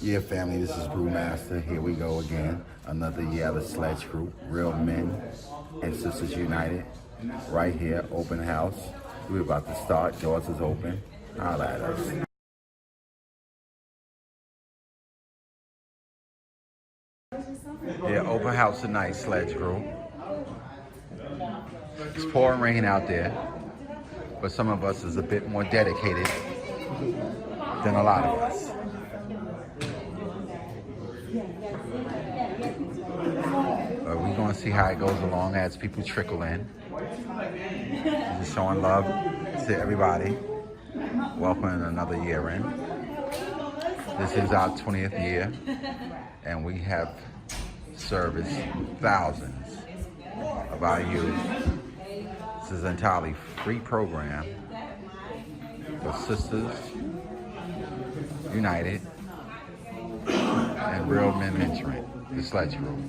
Yeah, family, this is Brewmaster. Here we go again. Another year of the Sledge group, Real Men and Sisters United. Right here, open house. We're about to start. Doors is open. Holla at us. Yeah, open house tonight, Sledge group. It's pouring rain out there, but some of us is a bit more dedicated than a lot of us. We're going to see how it goes along as people trickle in. Just showing love to everybody. Welcoming another year in. This is our 20th year, and we have serviced thousands of our youth. This is an entirely free program for Sisters United and Real Men Mentoring, the Sledge group.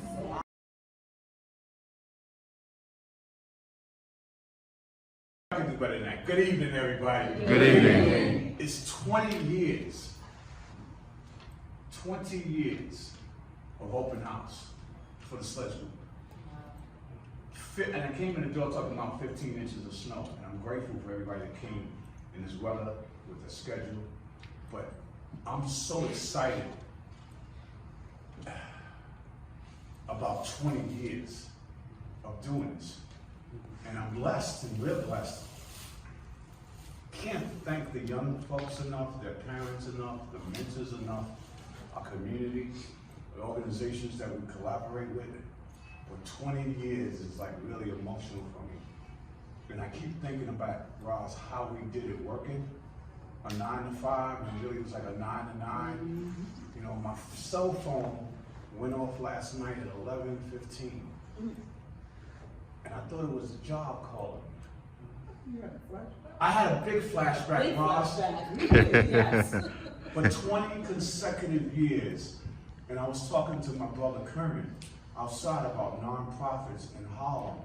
Good evening, everybody. Good evening. It's 20 years. 20 years of open house for the Sledge group. And I came in the door talking about 15 inches of snow. And I'm grateful for everybody that came in this weather with their schedule. But I'm so excited about 20 years of doing this. And I'm blessed, and we're blessed. Can't thank the young folks enough, their parents enough, the mentors enough, our community, the organizations that we collaborate with. For 20 years is like really emotional for me. And I keep thinking about, Ross, how we did it working. A 9 to 5, and really it was like a 9 to 9. You know, my cell phone went off last night at 11:15. And I thought it was a job calling me. I had a big flashback, Ross. Yes. For 20 consecutive years, and I was talking to my brother Kermit outside about nonprofits in Harlem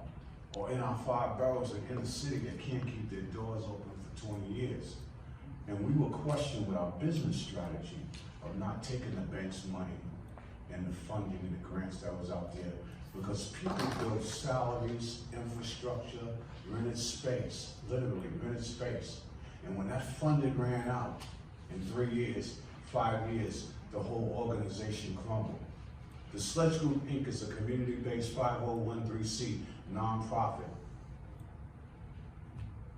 or in our 5 boroughs in the city that can't keep their doors open for 20 years. And we were questioned with our business strategy of not taking the bank's money and the funding and the grants that was out there, because people build salaries, infrastructure, rented space, literally rented space. And when that funding ran out in 3 years, 5 years, the whole organization crumbled. The Sledge Group, Inc. is a community-based 5013C nonprofit,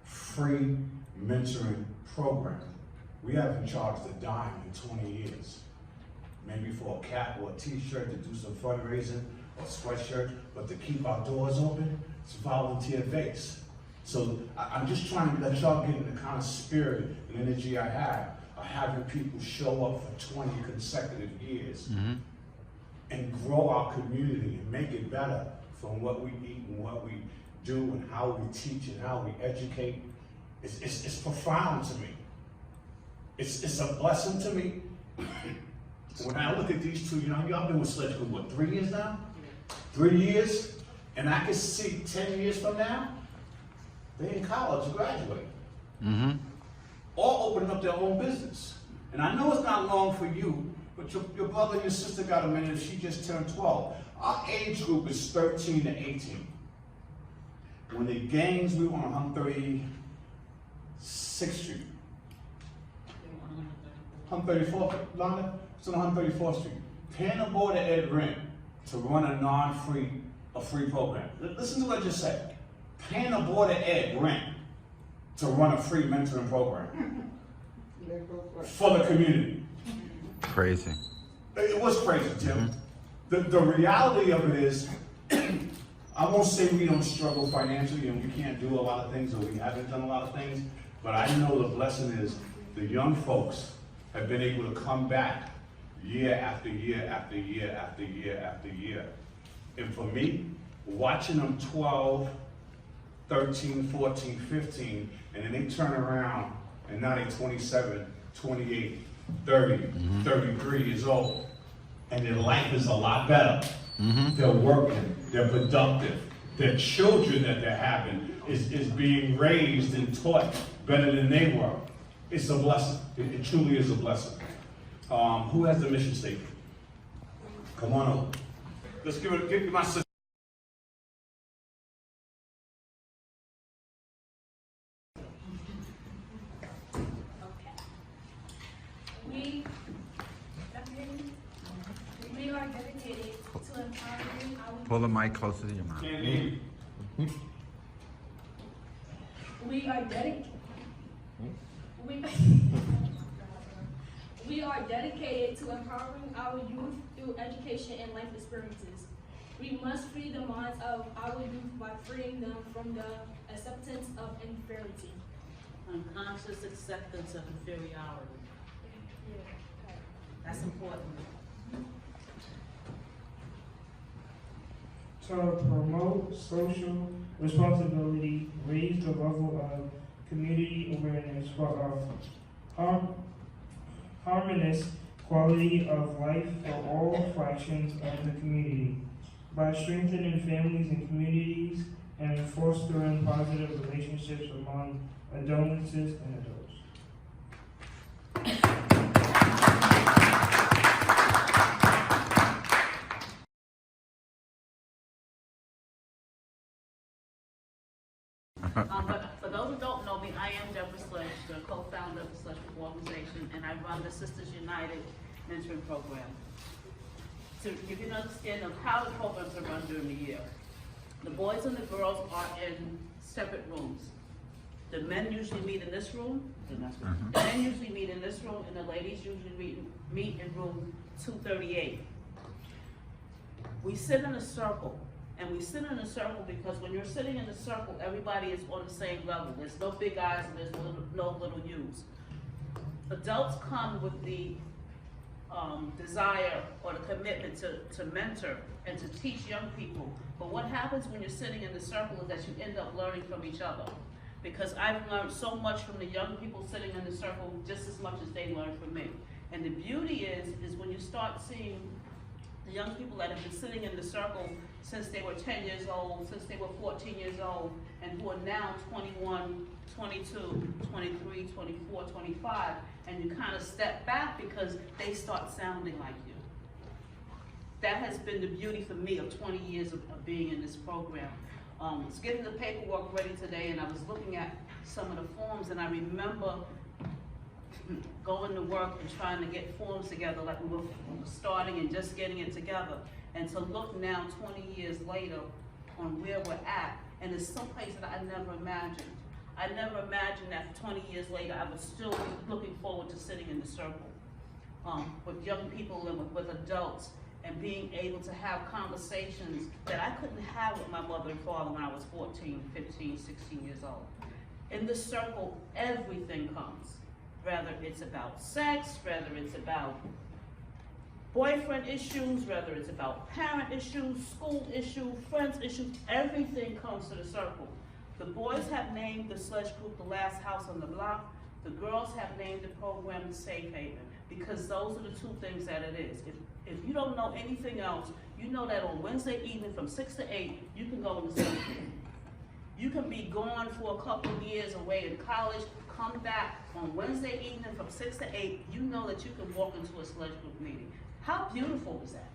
free mentoring program. We haven't charged a dime in 20 years. Maybe for a cap or a t-shirt to do some fundraising or sweatshirt, but to keep our doors open, it's volunteer based. So I'm just trying to let y'all get in the kind of spirit and energy I have of having people show up for 20 consecutive years and grow our community and make it better from what we eat and what we do and how we teach and how we educate. It's profound to me. It's a blessing to me. When I look at these two, you know, y'all been with Sledge for what, 3 years now? 3 years? And I can see 10 years from now, they in college, graduate. All opening up their own business. And I know it's not long for you, but your brother and your sister got a minute, she just turned 12. Our age group is 13 to 18. When the gangs, we were on 136th Street. 134th, London? It's on 134th Street. Paying a boy to Ed Rent to run a free program. Listen to what I just said. Paying a boy to Ed Rent to run a free mentoring program for the community. Crazy. It was crazy, Tim. The reality of it is, I won't say we don't struggle financially and we can't do a lot of things or we haven't done a lot of things, but I know the blessing is the young folks have been able to come back year after year after year after year after year. And for me, watching them 12, 13, 14, 15, and then they turn around and now they're 27, 28, 30, 33 years old. And their life is a lot better. They're working, they're productive. Their children that they're having is being raised and taught better than they were. It's a blessing. It truly is a blessing. Who has the mission statement? Come on over. Let's give my sister. We are dedicated to empowering our Pull the mic closer to your mouth. We are dedicated. We are dedicated to empowering our youth through education and life experiences. We must free the minds of our youth by freeing them from the acceptance of inferiority. Unconscious acceptance of inferiority. That's important. To promote social responsibility, raise the level of community awareness for a harmonious quality of life for all fractions of the community, by strengthening families and communities and fostering positive relationships among adolescents and adults. But for those who don't know me, I am Deborah Sledge, the co-founder of the Sledge organization, and I run the Sisters United Mentoring Program. To give you an understanding of how the programs are run during the year, the boys and the girls are in separate rooms. The men usually meet in this room, the men usually meet in this room, and the ladies usually meet in room 238. We sit in a circle. And we sit in a circle because when you're sitting in a circle, everybody is on the same level. There's no big eyes and there's no little U's. Adults come with the desire or the commitment to mentor and to teach young people. But what happens when you're sitting in the circle is that you end up learning from each other. Because I've learned so much from the young people sitting in the circle just as much as they learn from me. And the beauty is when you start seeing the young people that have been sitting in the circle since they were 10 years old, since they were 14 years old, and who are now 21, 22, 23, 24, 25, and you kind of step back because they start sounding like you. That has been the beauty for me of 20 years of being in this program. I was getting the paperwork ready today, and I was looking at some of the forms, and I remember going to work and trying to get forms together like we were starting and just getting it together. And to look now 20 years later on where we're at, and it's someplace that I never imagined. I never imagined that 20 years later I would still be looking forward to sitting in the circle with young people and with adults and being able to have conversations that I couldn't have with my mother and father when I was 14, 15, 16 years old. In this circle, everything comes. Whether it's about sex, whether it's about boyfriend issues, whether it's about parent issues, school issues, friends issues, everything comes to the circle. The boys have named the Sledge group the last house on the block. The girls have named the program the Safe Haven, because those are the two things that it is. If you don't know anything else, you know that on Wednesday evening from 6 to 8, you can go in the circle. You can be gone for a couple of years away in college, come back on Wednesday evening from 6 to 8, you know that you can walk into a Sledge group meeting. How beautiful is that?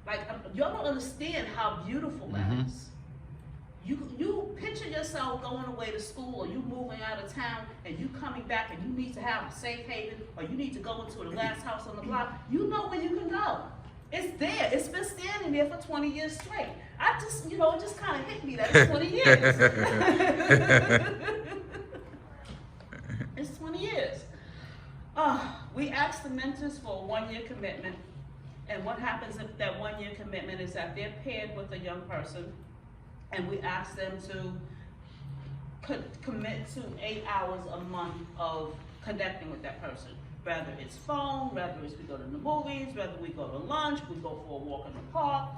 Like, y'all don't understand how beautiful that is. You picture yourself going away to school, or you moving out of town, and you coming back and you need to have a safe haven, or you need to go into the last house on the block. You know where you can go. It's there. It's been standing there for 20 years straight. I just, it just kind of hit me that it's 20 years. It's 20 years. We asked the mentors for a 1-year commitment, and what happens if that 1-year commitment is that they're paired with a young person, and we ask them to commit to 8 hours a month of connecting with that person. Whether it's phone, whether it's we go to the movies, whether we go to lunch, we go for a walk in the park.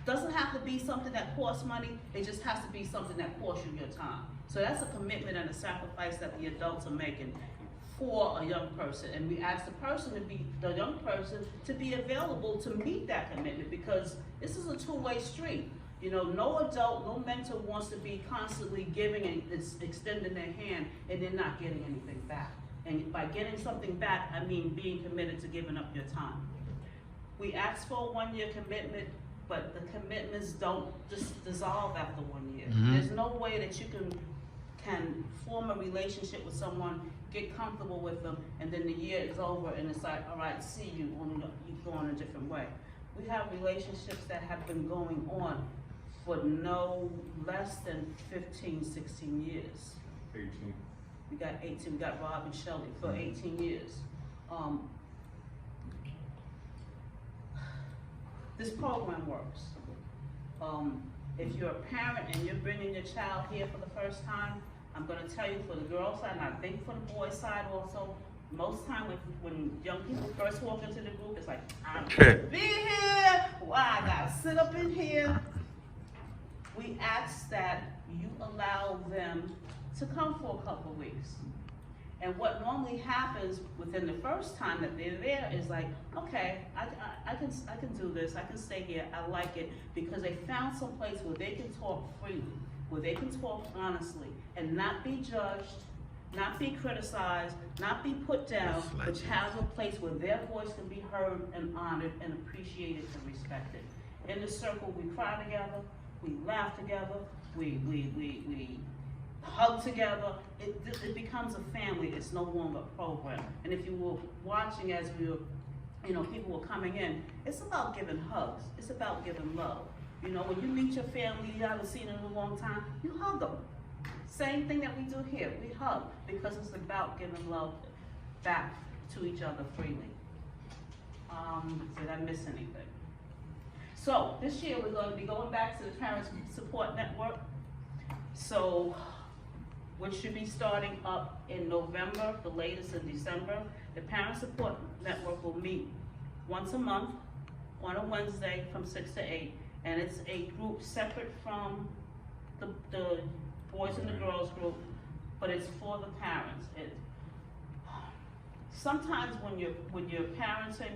Doesn't have to be something that costs money, it just has to be something that costs you your time. So that's a commitment and a sacrifice that the adults are making for a young person. And we ask the young person to be available to meet that commitment, because this is a two-way street. No adult, no mentor wants to be constantly giving and extending their hand and they're not getting anything back. And by getting something back, I mean being committed to giving up your time. We ask for a 1-year commitment, but the commitments don't just dissolve after 1 year. There's no way that you can form a relationship with someone, get comfortable with them, and then the year is over and it's like, all right, see you, only you go on a different way. We have relationships that have been going on for no less than 15, 16 years. 18. We got 18, we got Rob and Shelley for 18 years. This program works. If you're a parent and you're bringing your child here for the first time, I'm gonna tell you for the girls' side, and I think for the boys' side also, most time when young people first walk into the group, it's like, I'm gonna be here, why I gotta sit up in here. We ask that you allow them to come for a couple of weeks. And what normally happens within the first time that they're there is like, okay, I can do this, I can stay here, I like it, because they found some place where they can talk freely, where they can talk honestly, and not be judged, not be criticized, not be put down, but have a place where their voice can be heard and honored and appreciated and respected. In the circle, we cry together, we laugh together, we hug together. It becomes a family. It's no longer a program. And if you were watching as we were, people were coming in, it's about giving hugs. It's about giving love. When you meet your family you haven't seen in a long time, you hug them. Same thing that we do here. We hug because it's about giving love back to each other freely. Did I miss anything? So this year we're going to be going back to the Parent Support Network. So, which should be starting up in November, the latest in December. The Parent Support Network will meet once a month on a Wednesday from 6 to 8, and it's a group separate from the boys and the girls group, but it's for the parents. Sometimes when you're parenting,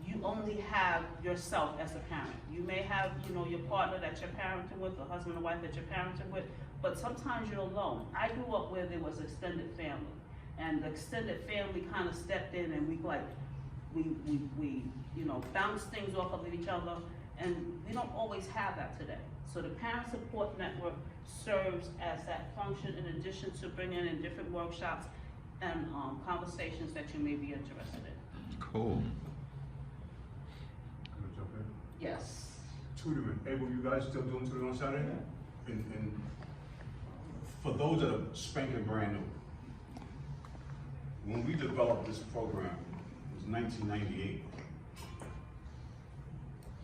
you only have yourself as a parent. You may have, your partner that you're parenting with, the husband or wife that you're parenting with, but sometimes you're alone. I grew up where there was extended family, and the extended family kind of stepped in, and we bounce things off of each other, and we don't always have that today. So the Parent Support Network serves as that function in addition to bringing in different workshops and conversations that you may be interested in. Cool. Can I jump in? Yes. Tutoring. Hey, were you guys still doing tutoring on Saturday? And for those that are spanking brand new, when we developed this program, it was 1998.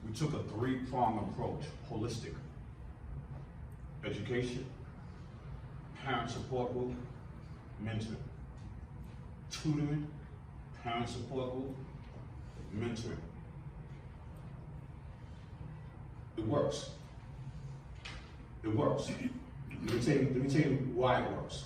We took a 3-pronged approach: holistic, education, parent support group, mentoring. Tutoring, parent support group, mentoring. It works. It works. Let me tell you why it works.